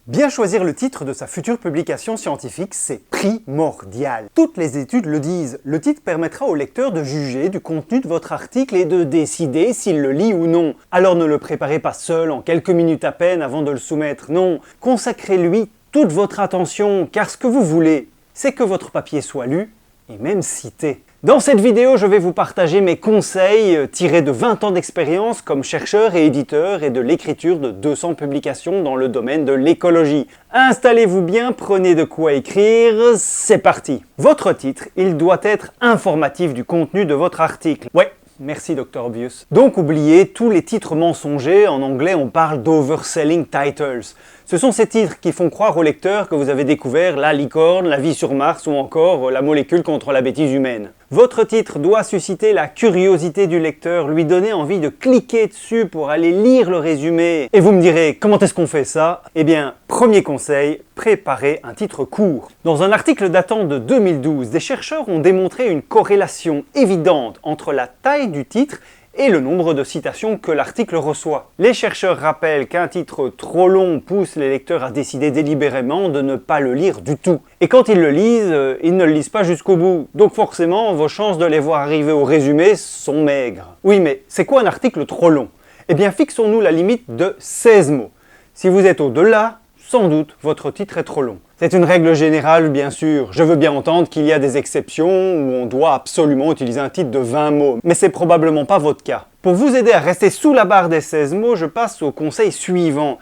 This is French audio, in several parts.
Bien choisir le titre de sa future publication scientifique, c'est primordial. Toutes les études le disent. Le titre permettra au lecteur de juger du contenu de votre article et de décider s'il le lit ou non. Alors ne le préparez pas seul en quelques minutes à peine avant de le soumettre, non. Consacrez-lui toute votre attention, car ce que vous voulez, c'est que votre papier soit lu et même cité. Dans cette vidéo, je vais vous partager mes conseils tirés de 20 ans d'expérience comme chercheur et éditeur et de l'écriture de 200 publications dans le domaine de l'écologie. Installez-vous bien, prenez de quoi écrire, c'est parti. Votre titre, il doit être informatif du contenu de votre article. Ouais. Merci Dr Obvious. Donc oubliez tous les titres mensongers, en anglais on parle d'overselling titles. Ce sont ces titres qui font croire au lecteur que vous avez découvert la licorne, la vie sur Mars ou encore la molécule contre la bêtise humaine. Votre titre doit susciter la curiosité du lecteur, lui donner envie de cliquer dessus pour aller lire le résumé. Et vous me direz, comment est-ce qu'on fait ça? Eh bien, premier conseil, préparez un titre court. Dans un article datant de 2012, des chercheurs ont démontré une corrélation évidente entre la taille du titre et le nombre de citations que l'article reçoit. Les chercheurs rappellent qu'un titre trop long pousse les lecteurs à décider délibérément de ne pas le lire du tout. Et quand ils le lisent, ils ne le lisent pas jusqu'au bout. Donc forcément, vos chances de les voir arriver au résumé sont maigres. Oui, mais c'est quoi un article trop long? Eh bien, fixons-nous la limite de 16 mots. Si vous êtes au-delà, sans doute, votre titre est trop long. C'est une règle générale, bien sûr. Je veux bien entendre qu'il y a des exceptions où on doit absolument utiliser un titre de 20 mots, mais c'est probablement pas votre cas. Pour vous aider à rester sous la barre des 16 mots, je passe au conseil suivant.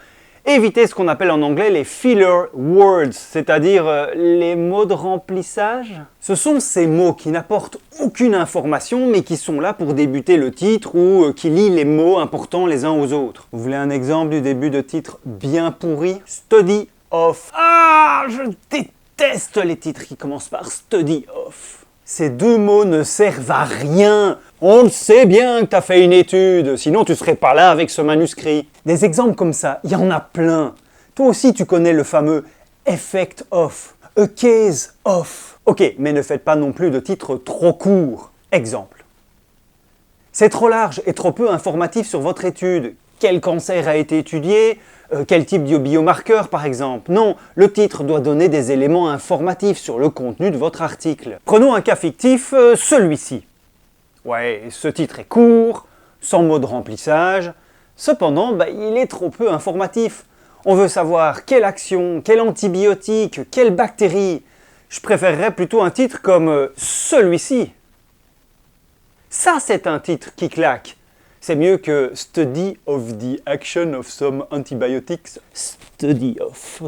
Évitez ce qu'on appelle en anglais les filler words, c'est-à-dire les mots de remplissage. Ce sont ces mots qui n'apportent aucune information, mais qui sont là pour débuter le titre ou qui lient les mots importants les uns aux autres. Vous voulez un exemple du début de titre bien pourri? Study of. Ah, je déteste les titres qui commencent par study of. Ces deux mots ne servent à rien. On le sait bien que tu as fait une étude, sinon tu serais pas là avec ce manuscrit. Des exemples comme ça, il y en a plein. Toi aussi tu connais le fameux effect of, a case of. Ok, mais ne faites pas non plus de titres trop courts. Exemple. C'est trop large et trop peu informatif sur votre étude. Quel cancer a été étudié? Quel type de biomarqueur par exemple? Non, le titre doit donner des éléments informatifs sur le contenu de votre article. Prenons un cas fictif, celui-ci. Ouais, ce titre est court, sans mot de remplissage, cependant il est trop peu informatif. On veut savoir quelle action, quel antibiotique, quelle bactérie. Je préférerais plutôt un titre comme celui-ci. Ça c'est un titre qui claque. C'est mieux que Study of the action of some antibiotics. Study of.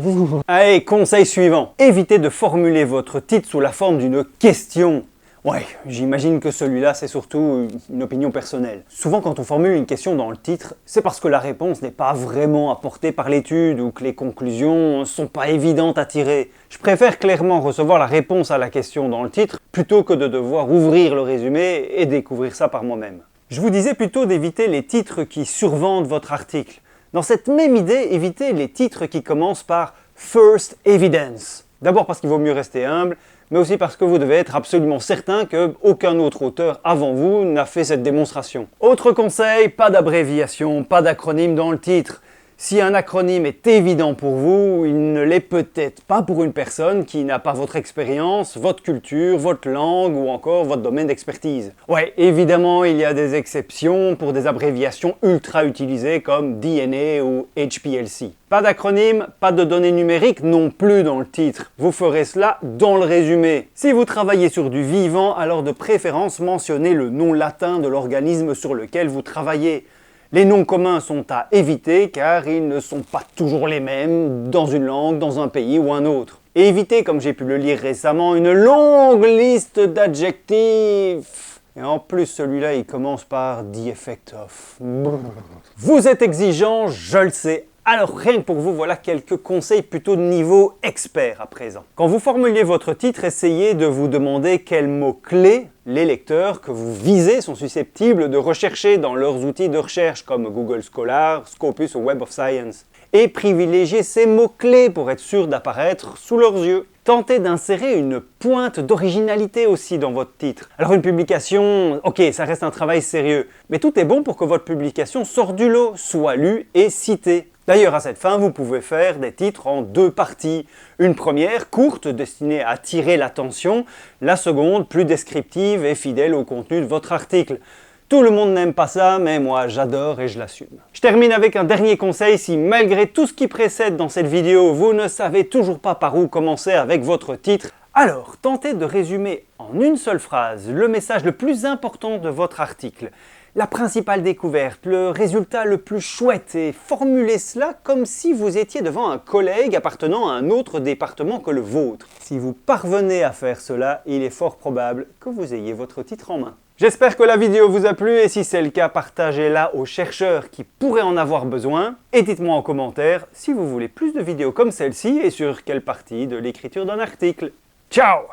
Allez, conseil suivant. Évitez de formuler votre titre sous la forme d'une question. Ouais, j'imagine que celui-là, c'est surtout une opinion personnelle. Souvent, quand on formule une question dans le titre, c'est parce que la réponse n'est pas vraiment apportée par l'étude ou que les conclusions sont pas évidentes à tirer. Je préfère clairement recevoir la réponse à la question dans le titre plutôt que de devoir ouvrir le résumé et découvrir ça par moi-même. Je vous disais plutôt d'éviter les titres qui survendent votre article. Dans cette même idée, évitez les titres qui commencent par « First Evidence ». D'abord parce qu'il vaut mieux rester humble, mais aussi parce que vous devez être absolument certain qu'aucun autre auteur avant vous n'a fait cette démonstration. Autre conseil, pas d'abréviation, pas d'acronyme dans le titre. Si un acronyme est évident pour vous, il ne l'est peut-être pas pour une personne qui n'a pas votre expérience, votre culture, votre langue ou encore votre domaine d'expertise. Ouais, évidemment, il y a des exceptions pour des abréviations ultra utilisées comme DNA ou HPLC. Pas d'acronyme, pas de données numériques non plus dans le titre. Vous ferez cela dans le résumé. Si vous travaillez sur du vivant, alors de préférence mentionnez le nom latin de l'organisme sur lequel vous travaillez. Les noms communs sont à éviter car ils ne sont pas toujours les mêmes dans une langue, dans un pays ou un autre. Et évitez, comme j'ai pu le lire récemment, une longue liste d'adjectifs. Et en plus, celui-là, il commence par « the effect of ». Vous êtes exigeant, je le sais. Alors rien que pour vous, voilà quelques conseils plutôt de niveau expert à présent. Quand vous formuliez votre titre, essayez de vous demander quels mots-clés les lecteurs que vous visez sont susceptibles de rechercher dans leurs outils de recherche comme Google Scholar, Scopus ou Web of Science. Et privilégiez ces mots-clés pour être sûr d'apparaître sous leurs yeux. Tentez d'insérer une pointe d'originalité aussi dans votre titre. Alors une publication, ok, ça reste un travail sérieux, mais tout est bon pour que votre publication sorte du lot, soit lue et citée. D'ailleurs, à cette fin, vous pouvez faire des titres en deux parties. Une première, courte, destinée à attirer l'attention. La seconde, plus descriptive et fidèle au contenu de votre article. Tout le monde n'aime pas ça, mais moi j'adore et je l'assume. Je termine avec un dernier conseil. Si malgré tout ce qui précède dans cette vidéo, vous ne savez toujours pas par où commencer avec votre titre, alors tentez de résumer en une seule phrase le message le plus important de votre article. La principale découverte, le résultat le plus chouette, et formulez cela comme si vous étiez devant un collègue appartenant à un autre département que le vôtre. Si vous parvenez à faire cela, il est fort probable que vous ayez votre titre en main. J'espère que la vidéo vous a plu et si c'est le cas, partagez-la aux chercheurs qui pourraient en avoir besoin. Et dites-moi en commentaire si vous voulez plus de vidéos comme celle-ci et sur quelle partie de l'écriture d'un article. Ciao!